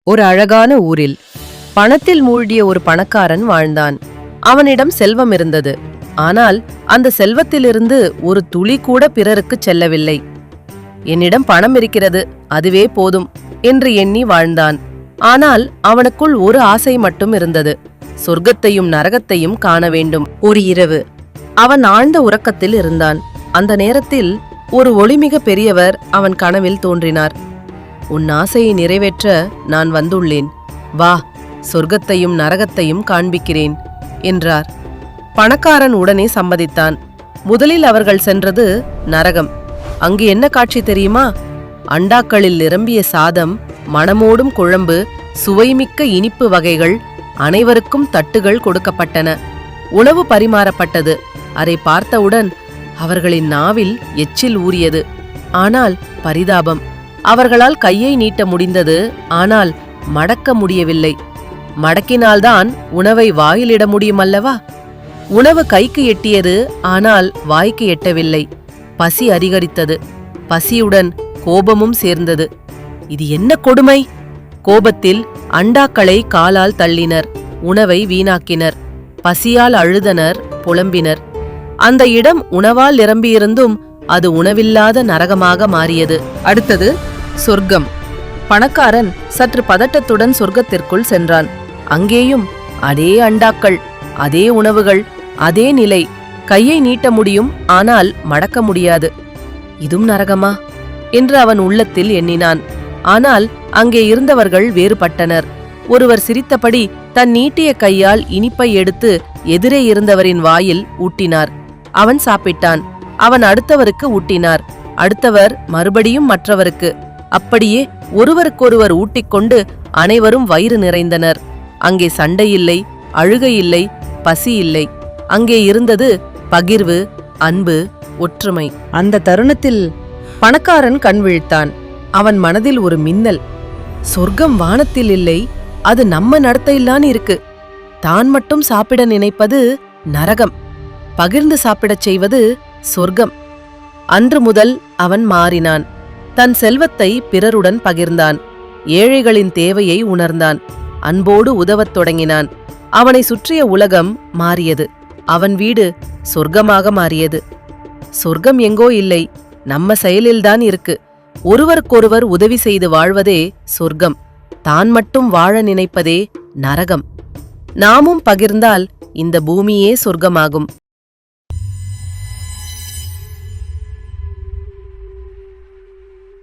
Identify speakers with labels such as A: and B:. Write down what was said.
A: ஒரு அழகான ஊரில் பணத்தில் மூழ்கிய ஒரு பணக்காரன் வாழ்ந்தான். அவனிடம் செல்வம் இருந்தது. ஆனால் அந்த செல்வத்திலிருந்து ஒரு துளி கூட பிறருக்கு செல்லவில்லை. என்னிடம் பணம் இருக்கிறது, அதுவே போதும் என்று எண்ணி வாழ்ந்தான். ஆனால் அவனுக்குள் ஒரு ஆசை மட்டும் இருந்தது. சொர்க்கத்தையும் நரகத்தையும் காண வேண்டும். ஒரு இரவு அவன் ஆழ்ந்த உறக்கத்தில் இருந்தான். அந்த நேரத்தில் ஒரு ஒளிமிக பெரியவர் அவன் கனவில் தோன்றினார். உன் ஆசையை நிறைவேற்ற நான் வந்துள்ளேன், வா, சொர்க்கத்தையும் நரகத்தையும் காண்பிக்கிறேன் என்றார். பணக்காரன் உடனே சம்மதித்தான். முதலில் அவர்கள் சென்றது நரகம். அங்கு என்ன காட்சி தெரியுமா? அண்டாக்களில் நிரம்பிய சாதம், மணமோடும் குழம்பு, சுவைமிக்க இனிப்பு வகைகள், அனைவருக்கும் தட்டுகள் கொடுக்கப்பட்டன. உணவு பரிமாறப்பட்டது. அதை பார்த்தவுடன் அவர்களின் நாவில் எச்சில் ஊறியது. ஆனால் பரிதாபம், அவர்களால் கையை நீட்ட முடிந்தது, ஆனால் மடக்க முடியவில்லை. மடக்கினால்தான் உணவை வாயிலிட முடியுமல்லவா? உணவு கைக்கு எட்டியது, ஆனால் வாய்க்கு எட்டவில்லை. பசி அதிகரித்தது. பசியுடன் கோபமும் சேர்ந்தது. இது என்ன கொடுமை? கோபத்தில் அண்டாக்களை காலால் தள்ளினர், உணவை வீணாக்கினர். பசியால் அழுதனர், புலம்பினர். அந்த இடம் உணவால் நிரம்பியிருந்தும் அது உணவில்லாத நரகமாக மாறியது. அடுத்தது சொர்க்கம். பணக்காரன் சற்று பதட்டத்துடன் சொர்க்கத்திற்குள் சென்றான். அங்கேயும் அதே அண்டாக்கள், அதே உணவுகள், அதே நிலை. கையை நீட்ட முடியும், ஆனால் மடக்க முடியாது. இதுவும் நரகமா என்று அவன் உள்ளத்தில் எண்ணினான். ஆனால் அங்கே இருந்தவர்கள் வேறுபட்டனர். ஒருவர் சிரித்தபடி தன் நீட்டிய கையால் இனிப்பை எடுத்து எதிரே இருந்தவரின் வாயில் ஊட்டினார். அவன் சாப்பிட்டான். அவன் அடுத்தவருக்கு ஊட்டினார். அடுத்தவர் மறுபடியும் மற்றவருக்கு. அப்படியே ஒருவருக்கொருவர் ஊட்டிக்கொண்டு அனைவரும் வயிறு நிறைந்தனர். அங்கே சண்டையில்லை, அழுகையில்லை, பசி இல்லை. அங்கே இருந்தது பகிர்வு, அன்பு, ஒற்றுமை. அந்த தருணத்தில் பணக்காரன் கண் விழித்தான். அவன் மனதில் ஒரு மின்னல். சொர்க்கம் வானத்தில் இல்லை, அது நம்ம நடத்தையில்தான் இருக்கு. தான் மட்டும் சாப்பிட நினைப்பது நரகம், பகிர்ந்து சாப்பிடச் செய்வது சொர்க்கம். அன்று முதல் அவன் மாறினான். தன் செல்வத்தை பிறருடன் பகிர்ந்தான். ஏழைகளின் தேவையை உணர்ந்தான். அன்போடு உதவத் தொடங்கினான். அவனை சுற்றிய உலகம் மாறியது. அவன் வீடு சொர்க்கமாக மாறியது. சொர்க்கம் எங்கோ இல்லை, நம்ம செயலில்தான் இருக்கு. ஒருவருக்கொருவர் உதவி செய்து வாழ்வதே சொர்க்கம். தான் மட்டும் வாழ நினைப்பதே நரகம். நாமும் பகிர்ந்தால் இந்த பூமியே சொர்க்கமாகும்.